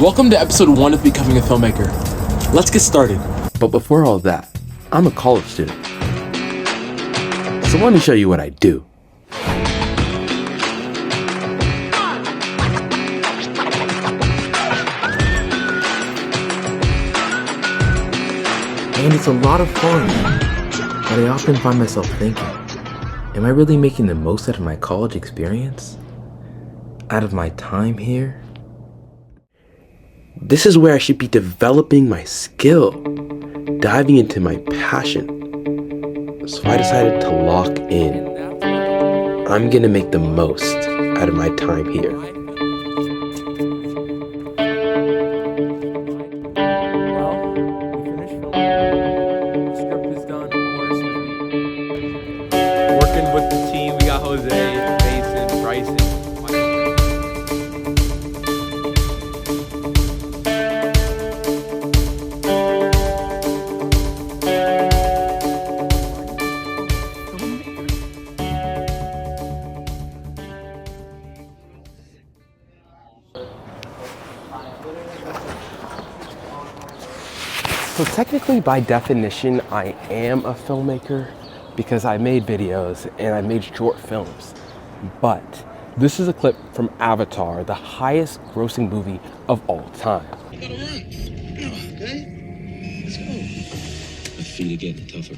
Welcome to episode 1 of Becoming a Filmmaker. Let's get started. But before all that, I'm a college student. So let me show you what I do. And it's a lot of fun, but I often find myself thinking, am I really making the most out of my college experience? Out of my time here? This is where I should be developing my skill, diving into my passion. So I decided to lock in. I'm gonna make the most out of my time here. Working with the team, we got Jose, Mason, Bryson. So technically, by definition, I am a filmmaker because I made videos and I made short films. But this is a clip from Avatar, the highest grossing movie of all time. You gotta run. Okay? Let's go. My feet are getting tougher.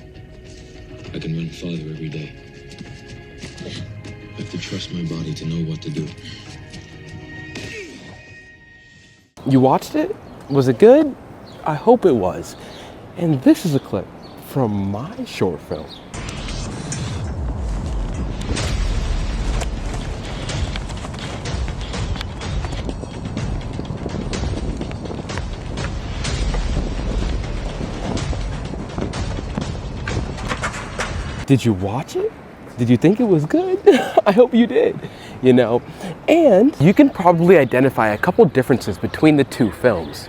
I can run farther every day. I have to trust my body to know what to do. You watched it? Was it good? I hope it was. And this is a clip from my short film. Did you watch it? Did you think it was good? I hope you did, you know. And you can probably identify a couple differences between the two films.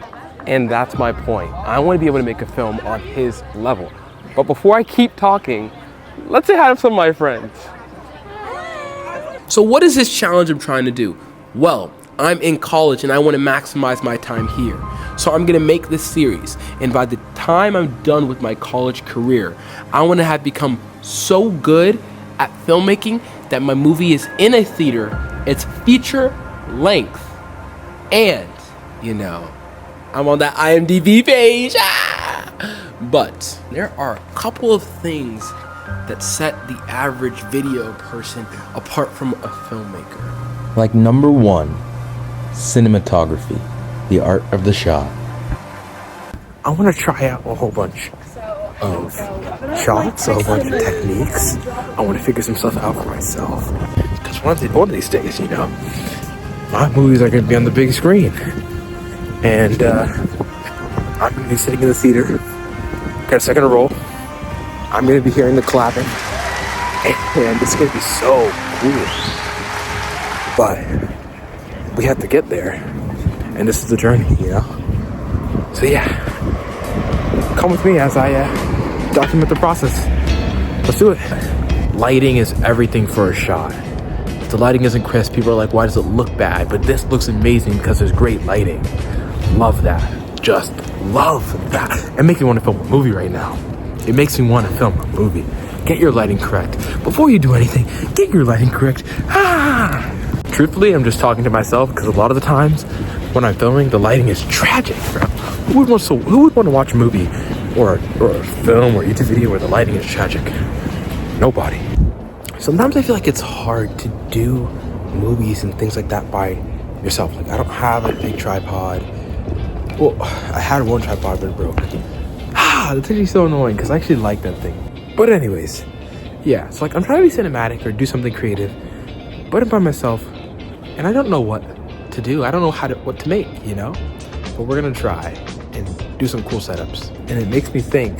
And that's my point. I want to be able to make a film on his level. But before I keep talking, let's say hi to some of my friends. So what is this challenge I'm trying to do? Well, I'm in college and I want to maximize my time here. So I'm gonna make this series. And by the time I'm done with my college career, I want to have become so good at filmmaking that my movie is in a theater, it's feature length, and, you know, I'm on that IMDb page. But there are a couple of things that set the average video person apart from a filmmaker. Like number one, cinematography, the art of the shot. I want to try out a whole bunch of shots, a whole bunch of techniques. I want to figure some stuff out for myself. Because one of these days, you know, my movies are going to be on the big screen. And I'm going to be sitting in the theater, got a second roll. I'm going to be hearing the clapping, and it's going to be so cool. But we have to get there, and this is the journey, you know? So yeah, come with me as I document the process. Let's do it. Lighting is everything for a shot. If the lighting isn't crisp, people are like, why does it look bad? But this looks amazing because there's great lighting. Love that. Just love that. It makes me want to film a movie right now. It makes me want to film a movie. Get your lighting correct. Before you do anything, get your lighting correct. Truthfully, I'm just talking to myself because a lot of the times when I'm filming, the lighting is tragic, bro. Who would want to watch a movie or a film or YouTube video where the lighting is tragic? Nobody. Sometimes I feel like it's hard to do movies and things like that by yourself. Like, I don't have a big tripod. Well, I had one tripod, but it broke. That's actually so annoying because I actually like that thing. But anyways, yeah, it's like I'm trying to be cinematic or do something creative, but I'm by myself, and I don't know what to do. I don't know what to make, you know? But we're gonna try and do some cool setups. And it makes me think,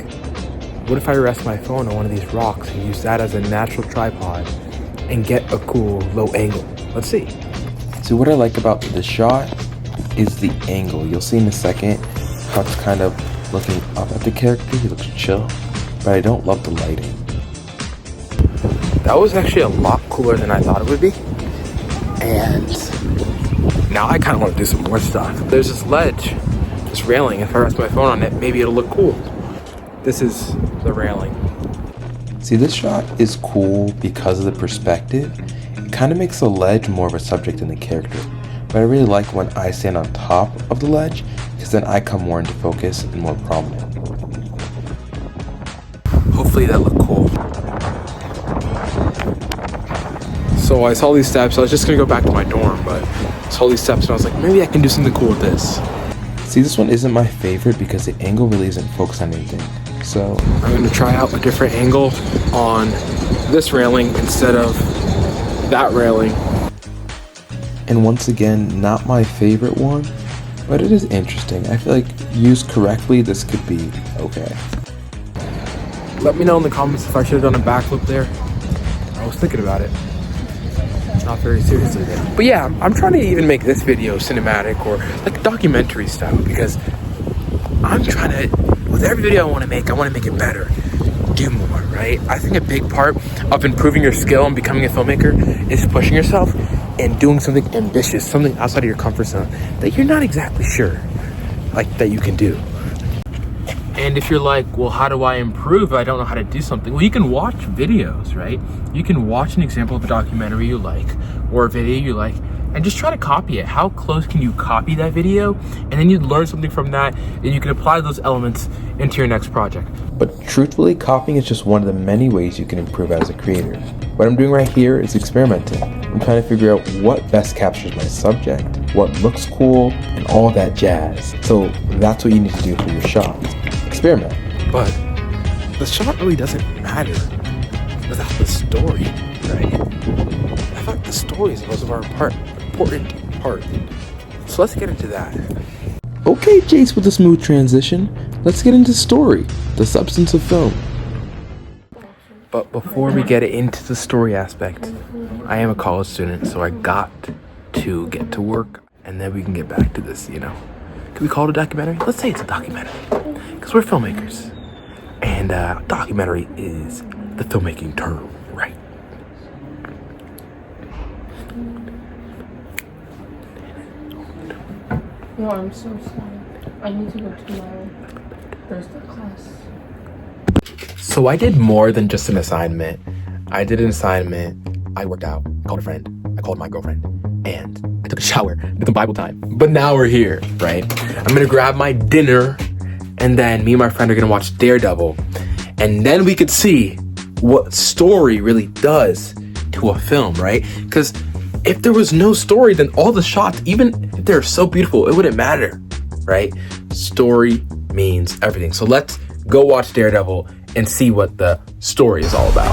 what if I rest my phone on one of these rocks and use that as a natural tripod and get a cool low angle? Let's see. So what I like about the shot is the angle. You'll see in a second how it's kind of looking up at the character. He looks chill, but I don't love the lighting. That was actually a lot cooler than I thought it would be. And Now I kind of want to do some more stuff. There's this ledge, this railing. If I rest my phone on it, maybe it'll look cool. This is the railing. See, this shot is cool because of the perspective. It kind of makes the ledge more of a subject than the character. But I really like when I stand on top of the ledge, because then I come more into focus and more prominent. Hopefully that looked cool. So I saw these steps. I was just gonna go back to my dorm, but I saw these steps and I was like, maybe I can do something cool with this. See, this one isn't my favorite because the angle really isn't focused on anything. So I'm gonna try out a different angle on this railing instead of that railing. And once again, not my favorite one, but it is interesting. I feel like used correctly, this could be okay. Let me know in the comments if I should have done a backflip there. I was thinking about it. Not very seriously though. But yeah, I'm trying to even make this video cinematic or like documentary style, because I'm trying to, with every video I want to make it better, do more, right? I think a big part of improving your skill and becoming a filmmaker is pushing yourself and doing something ambitious, something outside of your comfort zone that you're not exactly sure like that you can do. And if you're like, well, how do I improve if I don't know how to do something? Well, you can watch videos, right? You can watch an example of a documentary you like or a video you like and just try to copy it. How close can you copy that video? And then you learn something from that and you can apply those elements into your next project. But truthfully, copying is just one of the many ways you can improve as a creator. What I'm doing right here is experimenting. I'm trying to figure out what best captures my subject, what looks cool, and all that jazz. So that's what you need to do for your shots. Experiment. But the shot really doesn't matter without the story, right? I thought the story is the most important part. So let's get into that. Okay, Jace, with a smooth transition, let's get into story, the substance of film. But before we get into the story aspect, I am a college student, so I got to get to work, and then we can get back to this, you know. Can we call it a documentary? Let's say it's a documentary, because we're filmmakers. And documentary is the filmmaking term, right? No, I'm so sorry. I need to go to my Thursday class. So I did more than just an assignment. I did an assignment, I worked out, I called a friend, I called my girlfriend, and I took a shower, did some Bible time. But now we're here, right? I'm gonna grab my dinner, and then me and my friend are gonna watch Daredevil. And then we could see what story really does to a film, right? Because if there was no story, then all the shots, even if they're so beautiful, it wouldn't matter, right? Story means everything. So let's go watch Daredevil and see what the story is all about.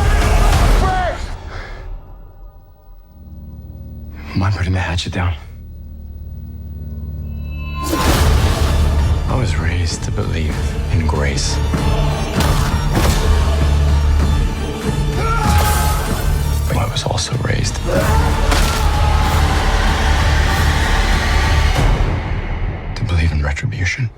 Mind putting the hatchet down? I was raised to believe in grace. But I was also raised to believe in retribution.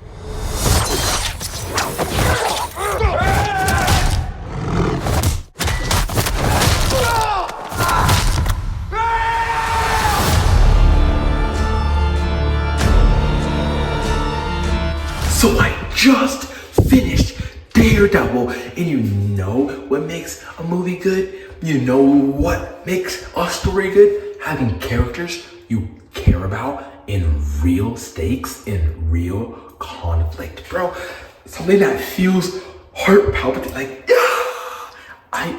So I just finished Daredevil, and you know what makes a movie good? You know what makes a story good? Having characters you care about in real stakes, in real conflict, bro. Something that feels heart palpitating, like,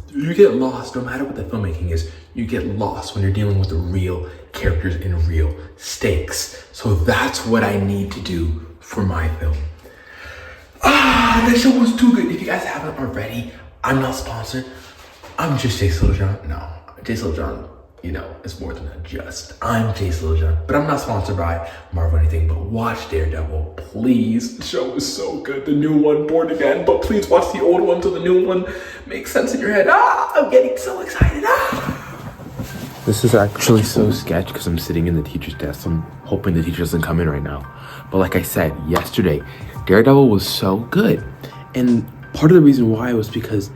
you get lost no matter what the filmmaking is. You get lost when you're dealing with the real characters in real stakes. So that's what I need to do for my film. That show was too good. If you guys haven't already, I'm not sponsored. I'm just Jace Littlejohn. No, Jace Littlejohn, you know, it's more than a just. I'm Jace Littlejohn, but I'm not sponsored by Marvel or anything, but watch Daredevil, please. The show is so good. The new one, Born Again, but please watch the old one so the new one makes sense in your head. I'm getting so excited. This is actually so sketch because I'm sitting in the teacher's desk. I'm hoping the teacher doesn't come in right now. But like I said yesterday, Daredevil was so good. And part of the reason why was because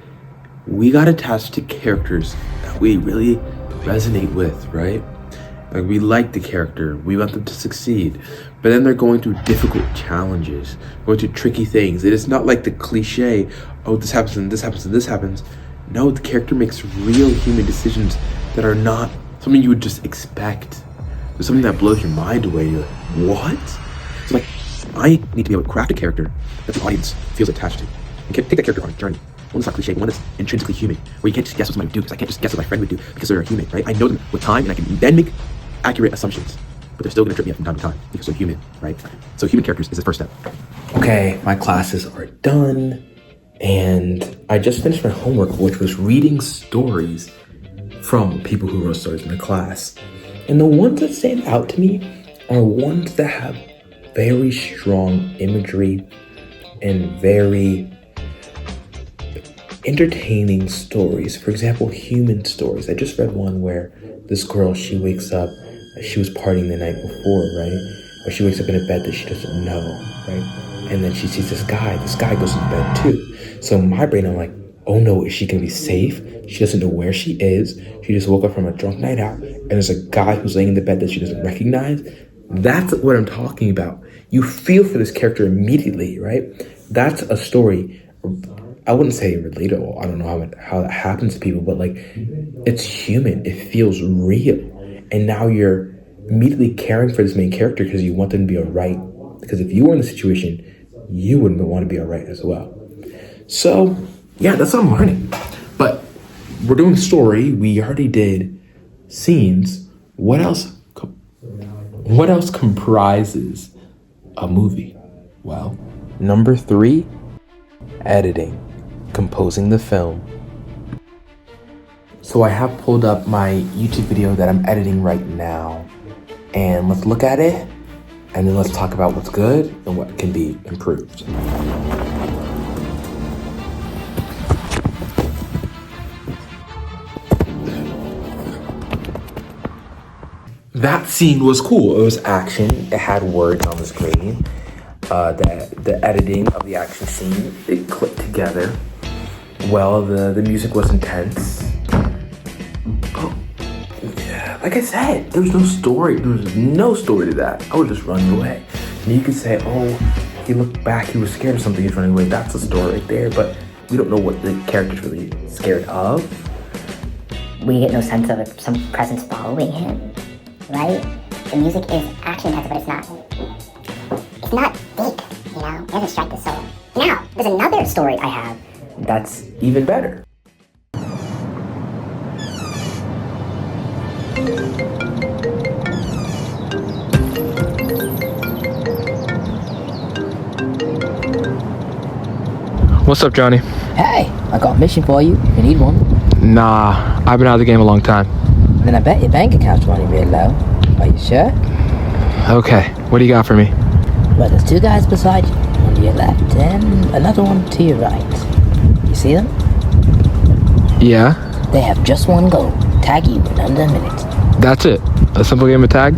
we got attached to characters that we really resonate with, right? Like, we like the character, we want them to succeed, but then they're going through difficult challenges, going through tricky things. It is not like the cliche, oh, this happens and this happens and this happens. No, the character makes real human decisions that are not something you would just expect. There's something that blows your mind away. You're like, what? So like, I need to be able to craft a character that the audience feels attached to. And take that character on a journey. One that's not cliche, but one that's intrinsically human, where you can't just guess what somebody would do, because I can't just guess what my friend would do, because they're a human, right? I know them with time, and I can then make accurate assumptions, but they're still gonna trip me up from time to time, because they're human, right? So human characters is the first step. Okay, my classes are done, and I just finished my homework, which was reading stories from people who wrote stories in the class. And the ones that stand out to me are ones that have very strong imagery and very entertaining stories. For example, human stories. I just read one where this girl, she wakes up, she was partying the night before, right? But she wakes up in a bed that she doesn't know, right? And then she sees this guy goes to bed too. So in my brain, I'm like, oh no, is she gonna be safe? She doesn't know where she is. She just woke up from a drunk night out, and there's a guy who's laying in the bed that she doesn't recognize. That's what I'm talking about. You feel for this character immediately, right? That's a story. I wouldn't say relatable. I don't know how that happens to people, but like, it's human. It feels real. And now you're immediately caring for this main character because you want them to be all right. Because if you were in the situation, you wouldn't want to be all right as well. So yeah, that's what I'm learning. But we're doing story. We already did scenes. What else comprises a movie? Well, number 3, editing. Composing the film. So I have pulled up my YouTube video that I'm editing right now, and let's look at it, and then let's talk about what's good and what can be improved. That scene was cool. It was action. It had words on the screen. The editing of the action scene, it clicked together. Well, the music was intense. Oh, yeah, like I said, there was no story. There was no story to that. I was just running away. And you could say, oh, he looked back, he was scared of something, he's running away. That's a story right there, but we don't know what the character's really scared of. We get no sense of some presence following him, right? The music is action-intensive, but it's not deep, you know? It doesn't strike the soul. Now, there's another story I have that's even better. What's up, Johnny? Hey, I got a mission for you. You need one? Nah, I've been out of the game a long time. Then I bet your bank account's running real low. Are you sure? Okay, what do you got for me? Well, there's 2 guys beside you. One to your left and another one to your right. You see them? Yeah? They have just one goal. Tag you in under a minute. That's it? A simple game of tag?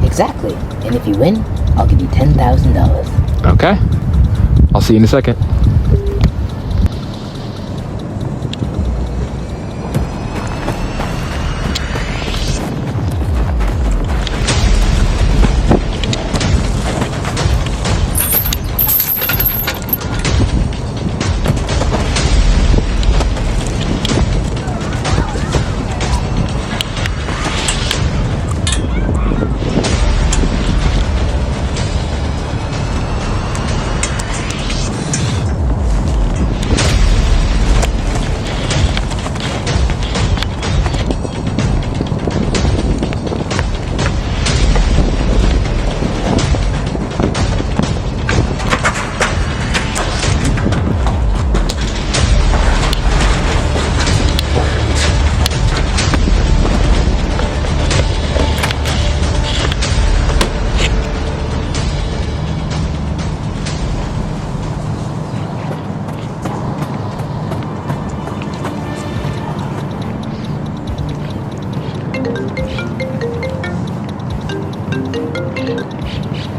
Exactly. And if you win, I'll give you $10,000. Okay. I'll see you in a second.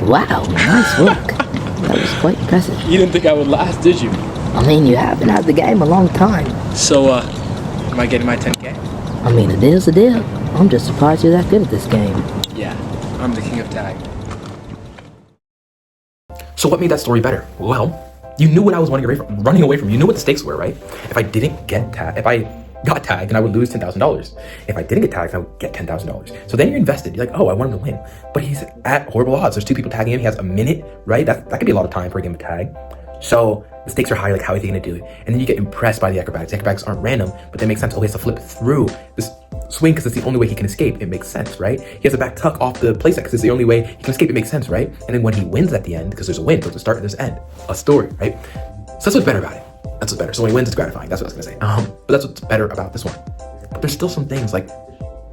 Wow, nice work. That was quite impressive. You didn't think I would last, did you? I mean, you have been out of the game a long time. So, am I getting my 10K? I mean, a deal's a deal. I'm just surprised you're that good at this game. Yeah, I'm the king of tag. So what made that story better? Well, you knew what I was running away from. You knew what the stakes were, right? If I didn't get tagged, if I got tagged, then I would lose $10,000. If I didn't get tagged, I would get $10,000. So then you're invested. You're like, oh, I want him to win. But he's at horrible odds. There's 2 people tagging him. He has a minute, right? That could be a lot of time for a game of tag. So the stakes are high, like how is he gonna do it? And then you get impressed by the acrobatics. The acrobatics aren't random, but they make sense. Oh, he has to flip through this swing because it's the only way he can escape. It makes sense, right? He has to back tuck off the playset because it's the only way he can escape. It makes sense, right? And then when he wins at the end, because there's a win, there's a start and there's an end, a story, right? So that's what's better about it. That's what's better. So when he wins, it's gratifying. That's what I was gonna say. But that's what's better about this one. But there's still some things like,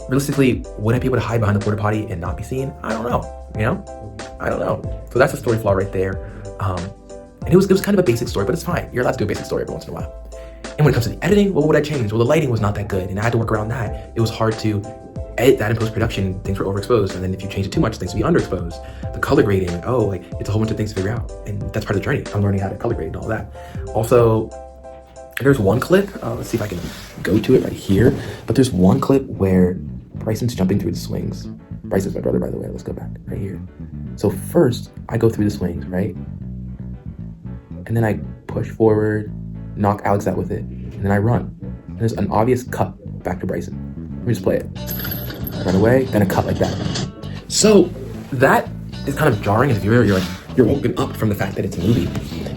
realistically, would I be able to hide behind the porta potty and not be seen? I don't know. You know? I don't know. So that's a story flaw right there. And it was kind of a basic story, but it's fine. You're allowed to do a basic story every once in a while. And when it comes to the editing, what would I change? Well, the lighting was not that good, and I had to work around that. It was hard to edit that in post-production. Things were overexposed, and then if you change it too much, things would be underexposed. The color grading, it's a whole bunch of things to figure out, and that's part of the journey. I'm learning how to color grade and all that. Also, there's one clip. Let's see if I can go to it right here. But there's one clip where Bryson's jumping through the swings. Bryson's my brother, by the way. Let's go back right here. So first, I go through the swings, right? And then I push forward, knock Alex out with it, and then I run. And there's an obvious cut back to Bryson. Let me just play it. Run away, then a cut like that. So that is kind of jarring as a viewer. You're woken up from the fact that it's a movie,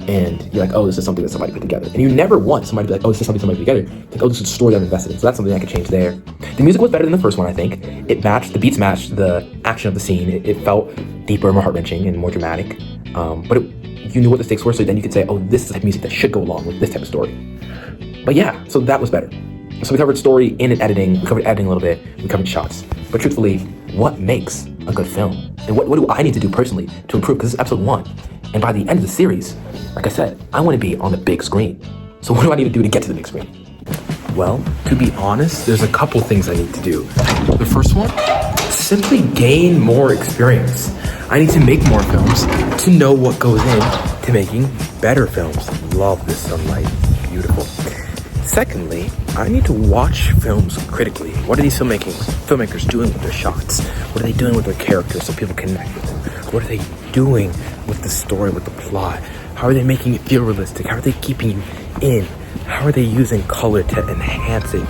and you're like, oh, this is something that somebody put together. And you never want somebody to be like, oh, this is something somebody put together. Like, oh, this is a story that I'm invested in. So that's something I could change there. The music was better than the first one, I think. The beats matched the action of the scene. It felt deeper, more heart-wrenching, and more dramatic. But you knew what the stakes were, so then you could say, oh, this is the type of music that should go along with this type of story. But yeah, so that was better. So we covered story and editing. We covered editing a little bit. We covered shots. But truthfully, what makes a good film? And what do I need to do personally to improve? Because this is episode 1. And by the end of the series, like I said, I want to be on the big screen. So what do I need to do to get to the big screen? Well, to be honest, there's a couple things I need to do. The first one, simply gain more experience. I need to make more films to know what goes into making better films. Love this sunlight. Beautiful. Secondly, I need to watch films critically. What are these filmmakers doing with their shots? What are they doing with their characters so people connect with them? What are they doing with the story, with the plot? How are they making it feel realistic? How are they keeping you in? How are they using color to enhance it?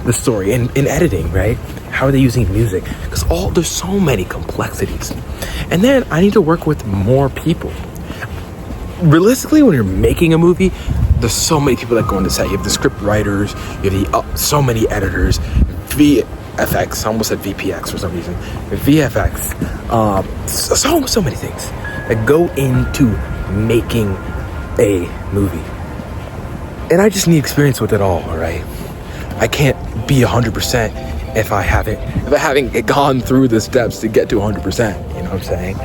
The story and in editing, right? How are they using music? Because there's so many complexities. And then I need to work with more people. Realistically, when you're making a movie, there's so many people that go on the set. You have the script writers, you have so many editors, VFX, I almost said VPX for some reason, VFX, so many things that go into making a movie. And I just need experience with it all right? I can't be 100% if I haven't gone through the steps to get to 100%, you know what I'm saying?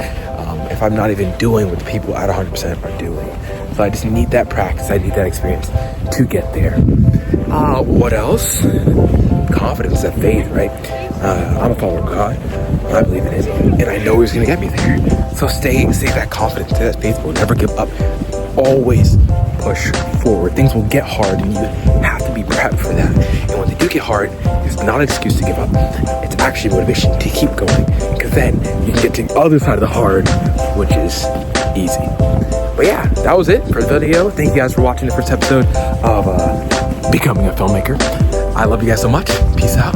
If I'm not even doing what the people at 100% are doing. So I just need that practice, I need that experience to get there. What else? Confidence, that faith, right? I'm a follower of God. I believe in it, and I know He's gonna get me there. So stay that confidence, stay that faithful, never give up. Always push forward. Things will get hard, and you have to be prepped for that. And when they do get hard, it's not an excuse to give up. It's actually motivation to keep going, because then you can get to the other side of the hard, which is easy. But yeah, that was it for the video. Thank you guys for watching the first episode of Becoming a Filmmaker. I love you guys so much. Peace out.